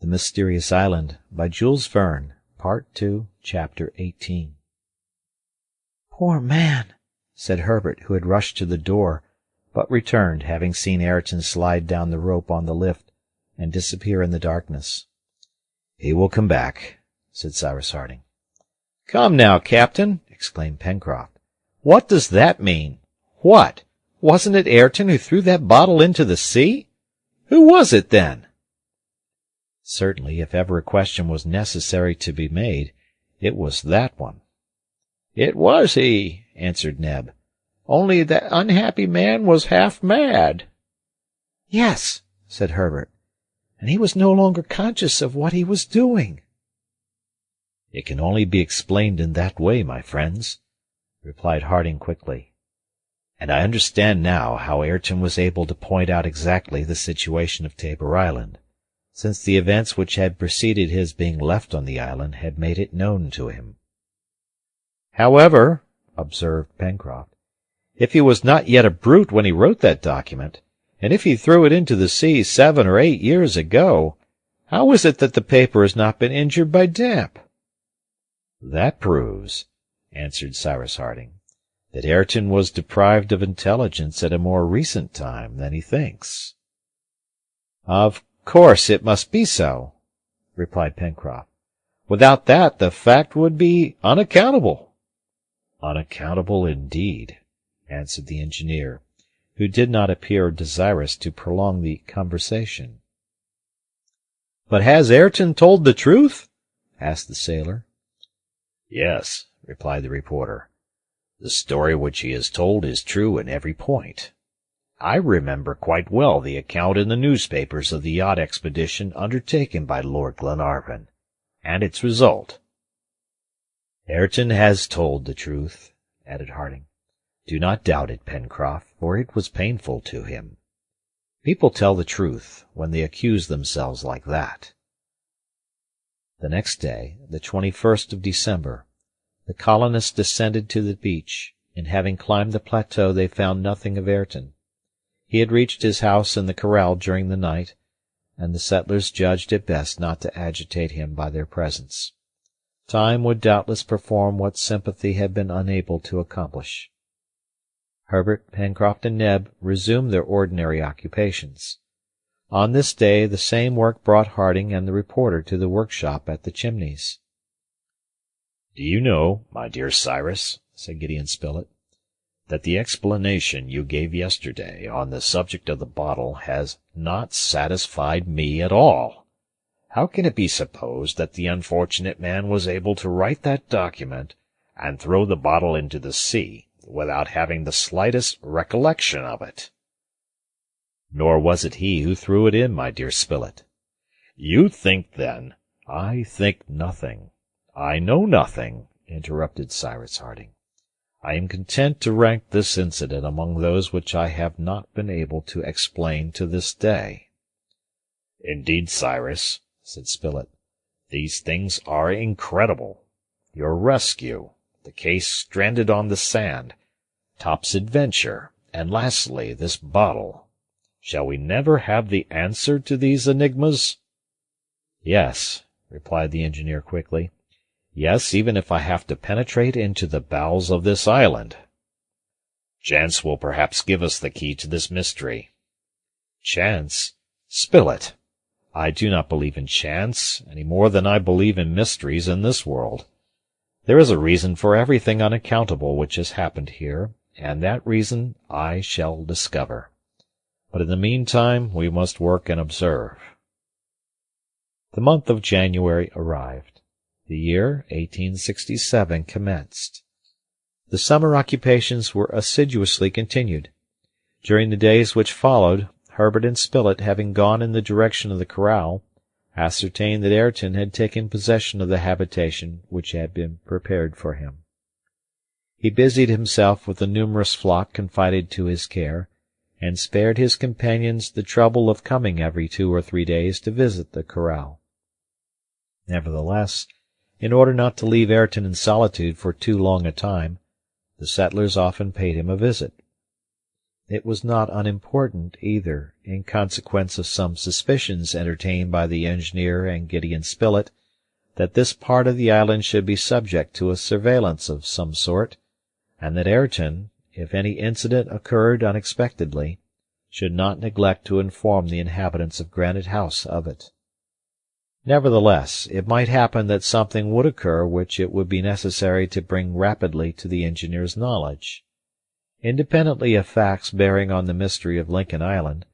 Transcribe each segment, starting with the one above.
The Mysterious Island by Jules Verne, Part 2, Chapter 18. "Poor man," said Herbert, who had rushed to the door, but returned, having seen Ayrton slide down the rope on the lift and disappear in the darkness. "He will come back," said Cyrus Harding. "Come now, Captain," exclaimed Pencroft. "What does that mean? What? Wasn't it Ayrton who threw that bottle into the sea? Who was it, then?" Certainly, if ever a question was necessary to be made, it was that one. "It was he," answered Neb. "Only that unhappy man was half mad." "Yes," said Herbert, "and he was no longer conscious of what he was doing." "It can only be explained in that way, my friends," replied Harding quickly. "And I understand now how Ayrton was able to point out exactly the situation of Tabor Island, since the events which had preceded his being left on the island had made it known to him." "However," observed Pencroft, "if he was not yet a brute when he wrote that document, and if he threw it into the sea 7 or 8 years ago, how is it that the paper has not been injured by damp?" "That proves," answered Cyrus Harding, "that Ayrton was deprived of intelligence at a more recent time than he thinks." "Of course it must be so," replied Pencroft. "Without that the fact would be unaccountable." "Unaccountable indeed," answered the engineer, who did not appear desirous to prolong the conversation. "But has Ayrton told the truth?" asked the sailor. "Yes," replied the reporter. "The story which he has told is true in every point. I remember quite well the account in the newspapers of the yacht expedition undertaken by Lord Glenarvan, and its result." "Ayrton has told the truth," added Harding. "Do not doubt it, Pencroft, for it was painful to him. People tell the truth when they accuse themselves like that." The next day, the 21st of December, the colonists descended to the beach, and having climbed the plateau they found nothing of Ayrton. He had reached his house in the corral during the night, and the settlers judged it best not to agitate him by their presence. Time would doubtless perform what sympathy had been unable to accomplish. Herbert, Pencroft, and Neb resumed their ordinary occupations. On this day the same work brought Harding and the reporter to the workshop at the Chimneys. "Do you know, my dear Cyrus," said Gideon Spilett, "that the explanation you gave yesterday on the subject of the bottle has not satisfied me at all. How can it be supposed that the unfortunate man was able to write that document and throw the bottle into the sea without having the slightest recollection of it?" "Nor was it he who threw it in, my dear Spilett." "You think, then—" "I think nothing. I know nothing," interrupted Cyrus Harding. "I am content to rank this incident among those which I have not been able to explain to this day." "Indeed, Cyrus," said Spilett, "these things are incredible. Your rescue, the case stranded on the sand, Top's adventure, and lastly this bottle. Shall we never have the answer to these enigmas?" "Yes," replied the engineer quickly. "Yes, even if I have to penetrate into the bowels of this island." "Chance will perhaps give us the key to this mystery." "Chance? Spilett! I do not believe in chance, any more than I believe in mysteries in this world. There is a reason for everything unaccountable which has happened here, and that reason I shall discover. But in the meantime we must work and observe." The month of January arrived. The year 1867 commenced. The summer occupations were assiduously continued. During the days which followed, Herbert and Spilett, having gone in the direction of the corral, ascertained that Ayrton had taken possession of the habitation which had been prepared for him. He busied himself with the numerous flock confided to his care, and spared his companions the trouble of coming every 2 or 3 days to visit the corral. Nevertheless, in order not to leave Ayrton in solitude for too long a time, the settlers often paid him a visit. It was not unimportant, either, in consequence of some suspicions entertained by the engineer and Gideon Spilett, that this part of the island should be subject to a surveillance of some sort, and that Ayrton, if any incident occurred unexpectedly, should not neglect to inform the inhabitants of Granite House of it. Nevertheless, it might happen that something would occur which it would be necessary to bring rapidly to the engineer's knowledge. Independently of facts bearing on the mystery of Lincoln Island,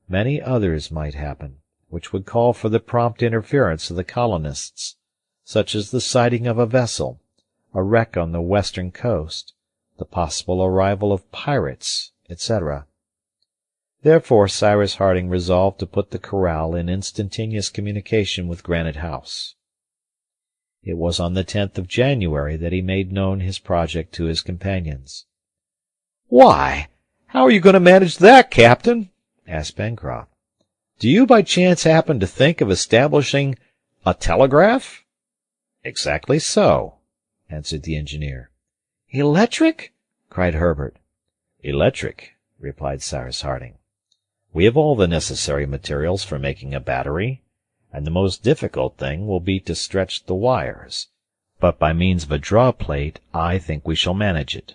many others might happen, which would call for the prompt interference of the colonists, such as the sighting of a vessel, a wreck on the western coast, the possible arrival of pirates, etc. Therefore Cyrus Harding resolved to put the corral in instantaneous communication with Granite House. It was on the 10th of January that he made known his project to his companions. "Why, how are you going to manage that, Captain?" asked Pencroft. "Do you by chance happen to think of establishing a telegraph?" "Exactly so," answered the engineer. "Electric?" cried Herbert. "Electric," replied Cyrus Harding. "We have all the necessary materials for making a battery, and the most difficult thing will be to stretch the wires, but by means of a draw plate I think we shall manage it."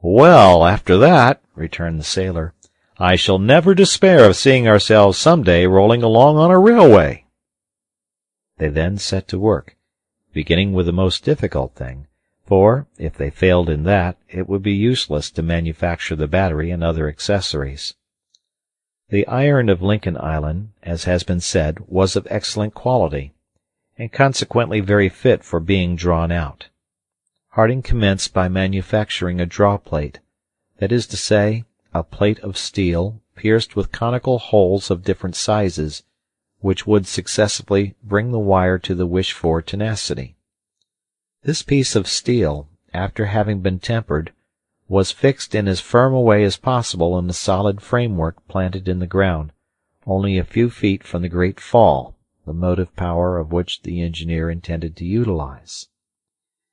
"Well, after that," returned the sailor, "I shall never despair of seeing ourselves some day rolling along on a railway." They then set to work, beginning with the most difficult thing, for, if they failed in that, it would be useless to manufacture the battery and other accessories. The iron of Lincoln Island, as has been said, was of excellent quality, and consequently very fit for being drawn out. Harding commenced by manufacturing a draw plate, that is to say, a plate of steel pierced with conical holes of different sizes, which would successively bring the wire to the wished-for tenacity. This piece of steel, after having been tempered, was fixed in as firm a way as possible in a solid framework planted in the ground, only a few feet from the great fall, the motive power of which the engineer intended to utilize.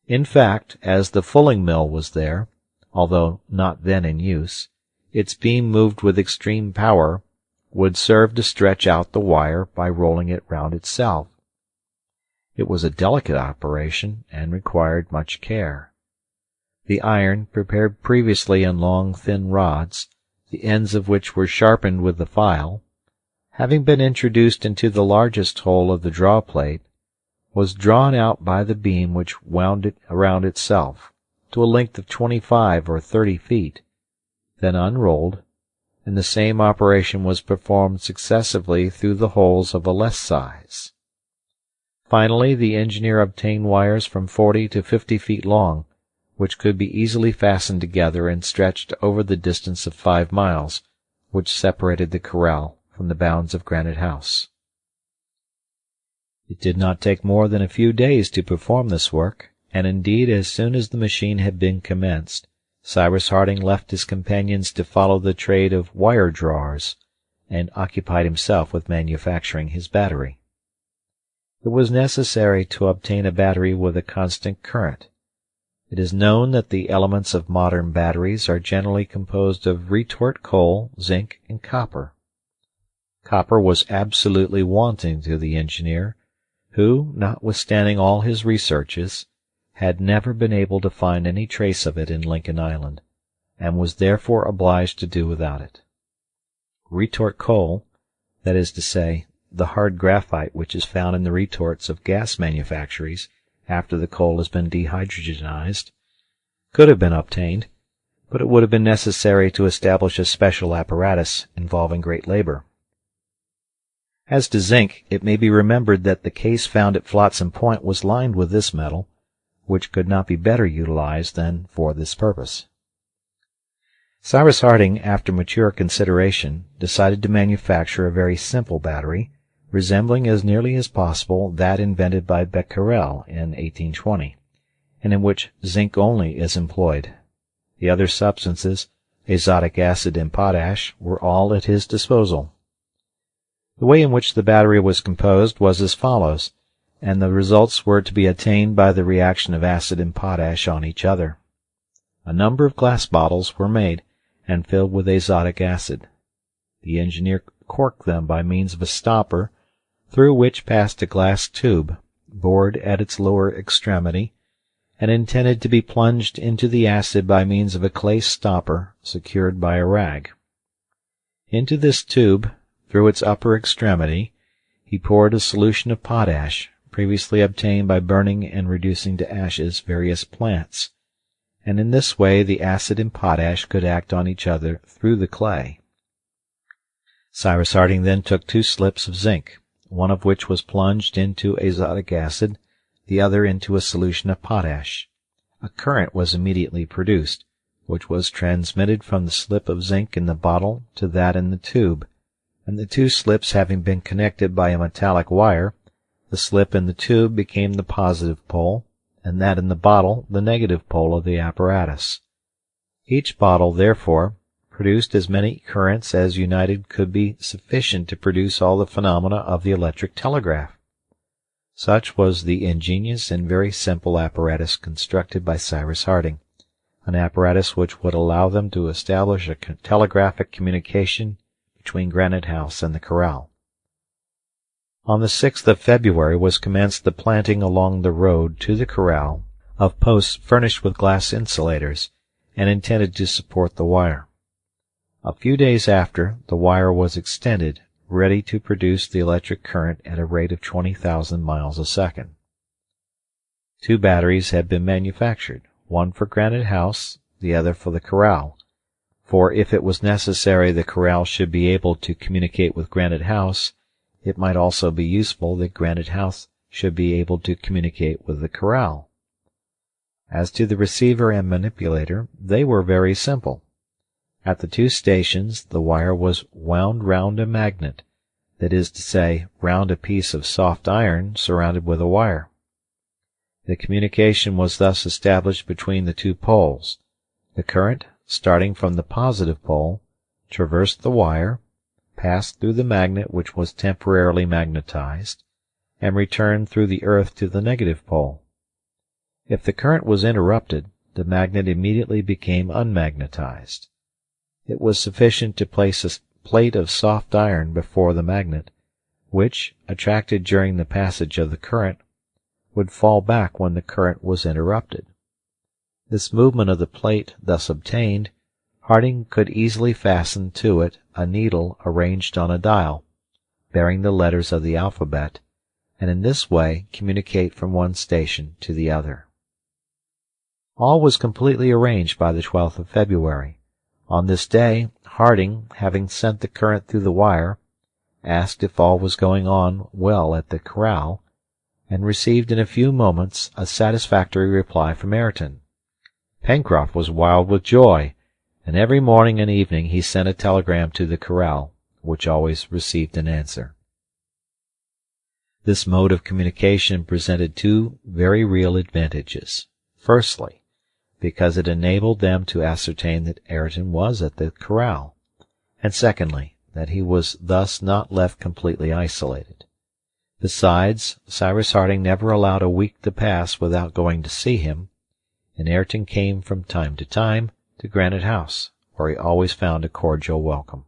In fact, as the fulling mill was there, although not then in use, its beam moved with extreme power would serve to stretch out the wire by rolling it round itself. It was a delicate operation and required much care. The iron, prepared previously in long thin rods, the ends of which were sharpened with the file, having been introduced into the largest hole of the draw plate, was drawn out by the beam which wound it around itself, to a length of 25 or 30 feet, then unrolled, and the same operation was performed successively through the holes of a less size. Finally, the engineer obtained wires from 40 to 50 feet long, which could be easily fastened together and stretched over the distance of 5 miles, which separated the corral from the bounds of Granite House. It did not take more than a few days to perform this work, and indeed as soon as the machine had been commenced, Cyrus Harding left his companions to follow the trade of wire drawers, and occupied himself with manufacturing his battery. It was necessary to obtain a battery with a constant current. It is known that the elements of modern batteries are generally composed of retort coal, zinc, and copper. Copper was absolutely wanting to the engineer, who, notwithstanding all his researches, had never been able to find any trace of it in Lincoln Island, and was therefore obliged to do without it. Retort coal, that is to say, the hard graphite which is found in the retorts of gas manufactories after the coal has been dehydrogenized, could have been obtained, but it would have been necessary to establish a special apparatus involving great labor. As to zinc, it may be remembered that the case found at Flotsam Point was lined with this metal, which could not be better utilized than for this purpose. Cyrus Harding, after mature consideration, decided to manufacture a very simple battery, resembling as nearly as possible that invented by Becquerel in 1820, and in which zinc only is employed. The other substances, azotic acid and potash, were all at his disposal. The way in which the battery was composed was as follows, and the results were to be attained by the reaction of acid and potash on each other. A number of glass bottles were made, and filled with azotic acid. The engineer corked them by means of a stopper, through which passed a glass tube, bored at its lower extremity, and intended to be plunged into the acid by means of a clay stopper secured by a rag. Into this tube, through its upper extremity, he poured a solution of potash, previously obtained by burning and reducing to ashes various plants, and in this way the acid and potash could act on each other through the clay. Cyrus Harding then took 2 slips of zinc, one of which was plunged into azotic acid, the other into a solution of potash. A current was immediately produced, which was transmitted from the slip of zinc in the bottle to that in the tube, and the 2 slips having been connected by a metallic wire, the slip in the tube became the positive pole, and that in the bottle the negative pole of the apparatus. Each bottle, therefore, produced as many currents as united could be sufficient to produce all the phenomena of the electric telegraph. Such was the ingenious and very simple apparatus constructed by Cyrus Harding, an apparatus which would allow them to establish a telegraphic communication between Granite House and the corral. On the 6th of February was commenced the planting along the road to the corral of posts furnished with glass insulators and intended to support the wire. A few days after, the wire was extended, ready to produce the electric current at a rate of 20,000 miles a second. 2 batteries had been manufactured, one for Granite House, the other for the corral, for if it was necessary the corral should be able to communicate with Granite House, it might also be useful that Granite House should be able to communicate with the corral. As to the receiver and manipulator, they were very simple. At the 2 stations the wire was wound round a magnet, that is to say, round a piece of soft iron surrounded with a wire. The communication was thus established between the 2 poles. The current, starting from the positive pole, traversed the wire, passed through the magnet which was temporarily magnetized, and returned through the earth to the negative pole. If the current was interrupted, the magnet immediately became unmagnetized. It was sufficient to place a plate of soft iron before the magnet, which, attracted during the passage of the current, would fall back when the current was interrupted. This movement of the plate thus obtained, Harding could easily fasten to it a needle arranged on a dial, bearing the letters of the alphabet, and in this way communicate from one station to the other. All was completely arranged by the 12th of February. On this day, Harding, having sent the current through the wire, asked if all was going on well at the corral, and received in a few moments a satisfactory reply from Ayrton. Pencroft was wild with joy, and every morning and evening he sent a telegram to the corral, which always received an answer. This mode of communication presented 2 very real advantages. Firstly, because it enabled them to ascertain that Ayrton was at the corral, and secondly, that he was thus not left completely isolated. Besides, Cyrus Harding never allowed a week to pass without going to see him, and Ayrton came from time to Granite House, where he always found a cordial welcome.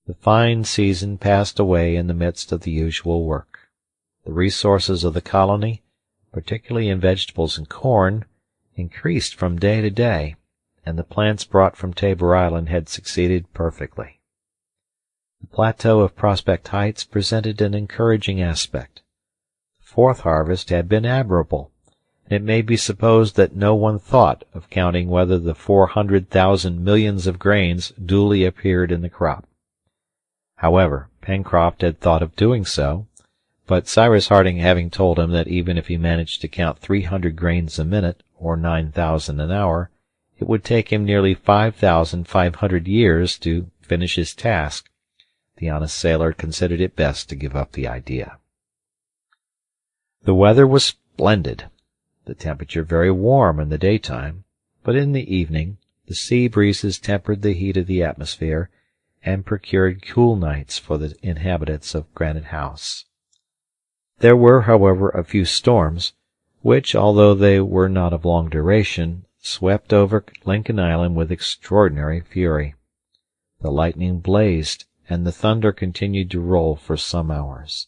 The fine season passed away in the midst of the usual work. The resources of the colony, particularly in vegetables and corn, increased from day to day, and the plants brought from Tabor Island had succeeded perfectly. The plateau of Prospect Heights presented an encouraging aspect. The 4th harvest had been admirable, and it may be supposed that no one thought of counting whether the 400,000 millions of grains duly appeared in the crop. However, Pencroft had thought of doing so, but Cyrus Harding having told him that even if he managed to count 300 grains a minute, or 9,000 an hour, it would take him nearly 5,500 years to finish his task, the honest sailor considered it best to give up the idea. The weather was splendid, the temperature very warm in the daytime, but in the evening the sea breezes tempered the heat of the atmosphere and procured cool nights for the inhabitants of Granite House. There were, however, a few storms, which, although they were not of long duration, swept over Lincoln Island with extraordinary fury. The lightning blazed, and the thunder continued to roll for some hours.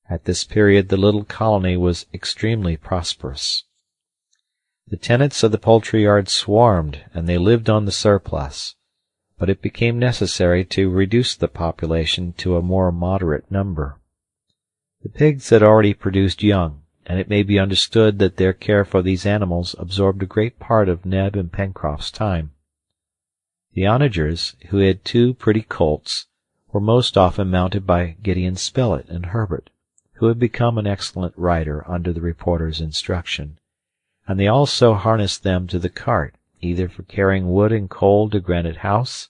At this period the little colony was extremely prosperous. The tenants of the poultry yard swarmed, and they lived on the surplus, but it became necessary to reduce the population to a more moderate number. The pigs had already produced young, and it may be understood that their care for these animals absorbed a great part of Neb and Pencroft's time. The onagers, who had 2 pretty colts, were most often mounted by Gideon Spilett and Herbert, who had become an excellent rider under the reporter's instruction, and they also harnessed them to the cart, either for carrying wood and coal to Granite House,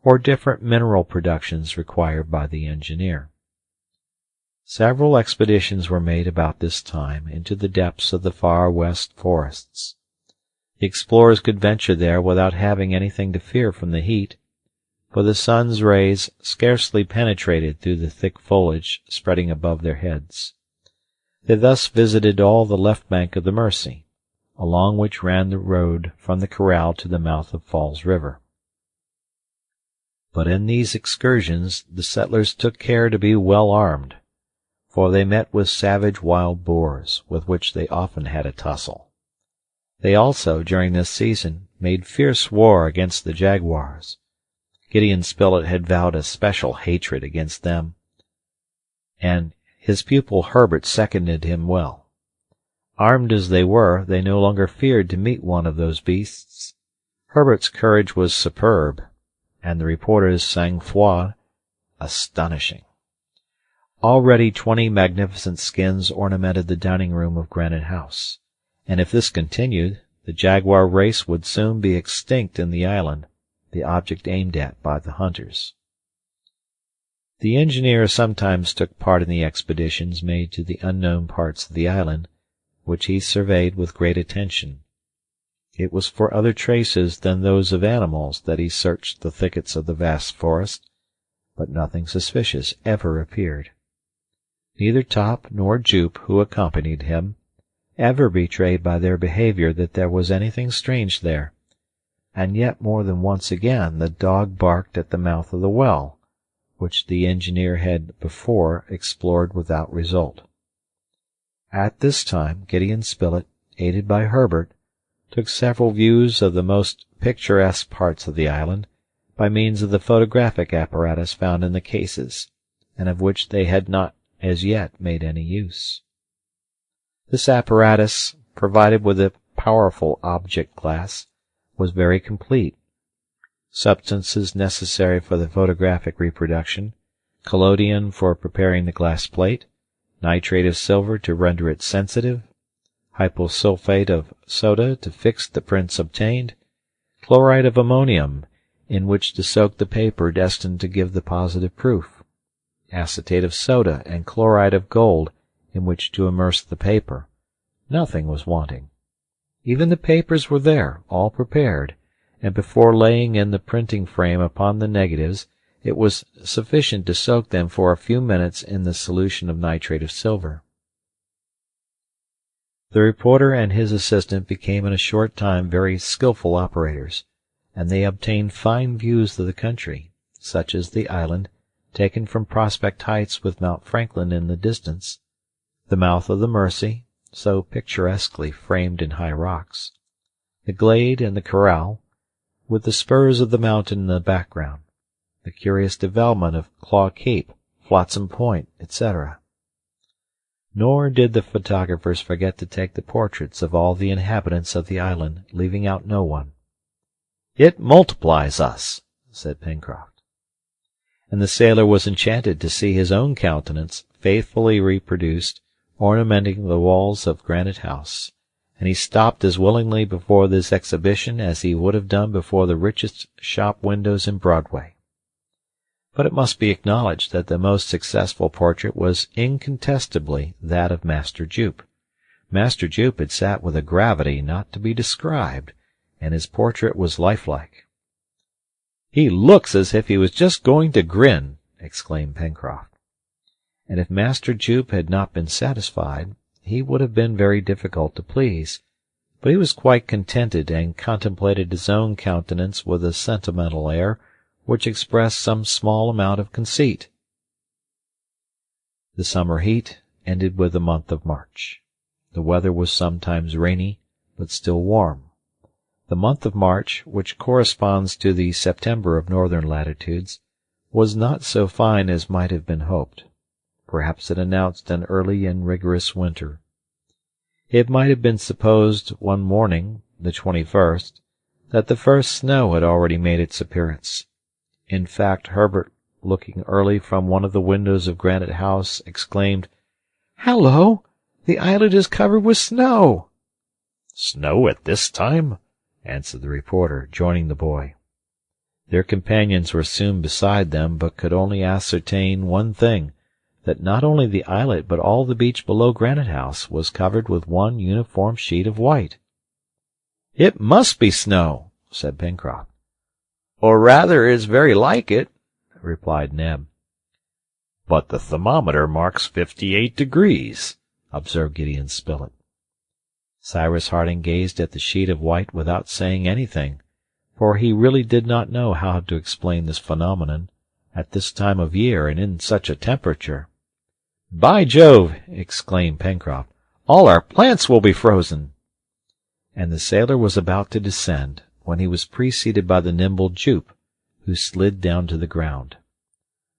or different mineral productions required by the engineer. Several expeditions were made about this time into the depths of the far west forests. The explorers could venture there without having anything to fear from the heat, for the sun's rays scarcely penetrated through the thick foliage spreading above their heads. They thus visited all the left bank of the Mercy, along which ran the road from the corral to the mouth of Falls River. But in these excursions the settlers took care to be well armed, for they met with savage wild boars, with which they often had a tussle. They also, during this season, made fierce war against the jaguars. Gideon Spilett had vowed a special hatred against them, and his pupil Herbert seconded him well. Armed as they were, they no longer feared to meet one of those beasts. Herbert's courage was superb, and the reporter's sang-froid astonishing. Already 20 magnificent skins ornamented the dining-room of Granite House, and if this continued, the jaguar race would soon be extinct in the island, the object aimed at by the hunters. The engineer sometimes took part in the expeditions made to the unknown parts of the island, which he surveyed with great attention. It was for other traces than those of animals that he searched the thickets of the vast forest, but nothing suspicious ever appeared. Neither Top nor Jup, who accompanied him, ever betrayed by their behavior that there was anything strange there, and yet more than once again the dog barked at the mouth of the well, which the engineer had before explored without result. At this time Gideon Spilett, aided by Herbert, took several views of the most picturesque parts of the island by means of the photographic apparatus found in the cases, and of which they had not as yet made any use. This apparatus, provided with a powerful object glass, was very complete. Substances necessary for the photographic reproduction, collodion for preparing the glass plate, nitrate of silver to render it sensitive, hyposulfate of soda to fix the prints obtained, chloride of ammonium in which to soak the paper destined to give the positive proof, acetate of soda and chloride of gold in which to immerse the paper. Nothing was wanting. Even the papers were there, all prepared, and before laying in the printing frame upon the negatives, it was sufficient to soak them for a few minutes in the solution of nitrate of silver. The reporter and his assistant became in a short time very skilful operators, and they obtained fine views of the country, such as the island, taken from Prospect Heights with Mount Franklin in the distance, the mouth of the Mercy, so picturesquely framed in high rocks, the glade and the corral, with the spurs of the mountain in the background, the curious development of Claw Cape, Flotsam Point, etc. Nor did the photographers forget to take the portraits of all the inhabitants of the island, leaving out no one. "It multiplies us," said Pencroft. And the sailor was enchanted to see his own countenance faithfully reproduced, ornamenting the walls of Granite House, and he stopped as willingly before this exhibition as he would have done before the richest shop windows in Broadway. But it must be acknowledged that the most successful portrait was incontestably that of Master Jup. Master Jup had sat with a gravity not to be described, and his portrait was lifelike. "He looks as if he was just going to grin," exclaimed Pencroft. And if Master Jup had not been satisfied, he would have been very difficult to please, but he was quite contented and contemplated his own countenance with a sentimental air which expressed some small amount of conceit. The summer heat ended with the month of March. The weather was sometimes rainy, but still warm. The month of March, which corresponds to the September of northern latitudes, was not so fine as might have been hoped. Perhaps it announced an early and rigorous winter. It might have been supposed one morning, the 21st, that the first snow had already made its appearance. In fact, Herbert, looking early from one of the windows of Granite House, exclaimed, "Hallo! The islet is covered with snow!" "Snow at this time?" answered the reporter, joining the boy. Their companions were soon beside them, but could only ascertain one thing, that not only the islet but all the beach below Granite House was covered with one uniform sheet of white. "It must be snow," said Pencroft. "Or rather is very like it," replied Neb. "But the thermometer marks 58 degrees," observed Gideon Spilett. Cyrus Harding gazed at the sheet of white without saying anything, for he really did not know how to explain this phenomenon, at this time of year and in such a temperature. "By Jove!" exclaimed Pencroft, "all our plants will be frozen!" And the sailor was about to descend, when he was preceded by the nimble Jup, who slid down to the ground.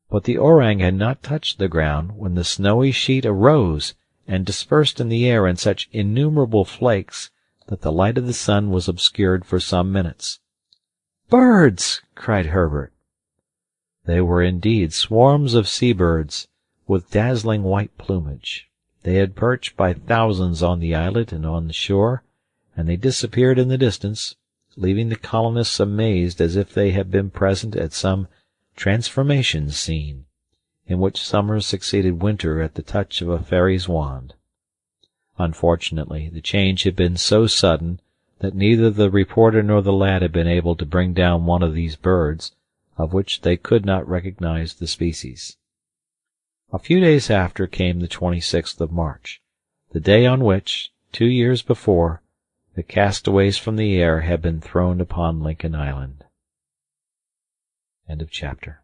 But the orang had not touched the ground when the snowy sheet arose and dispersed in the air in such innumerable flakes that the light of the sun was obscured for some minutes. "Birds!" cried Herbert. They were indeed swarms of sea-birds, with dazzling white plumage. They had perched by thousands on the islet and on the shore, and they disappeared in the distance, leaving the colonists amazed as if they had been present at some transformation scene, in which summer succeeded winter at the touch of a fairy's wand. Unfortunately, the change had been so sudden that neither the reporter nor the lad had been able to bring down one of these birds, of which they could not recognize the species. A few days after came the 26th of March, the day on which, 2 years before, the castaways from the air had been thrown upon Lincoln Island. End of chapter.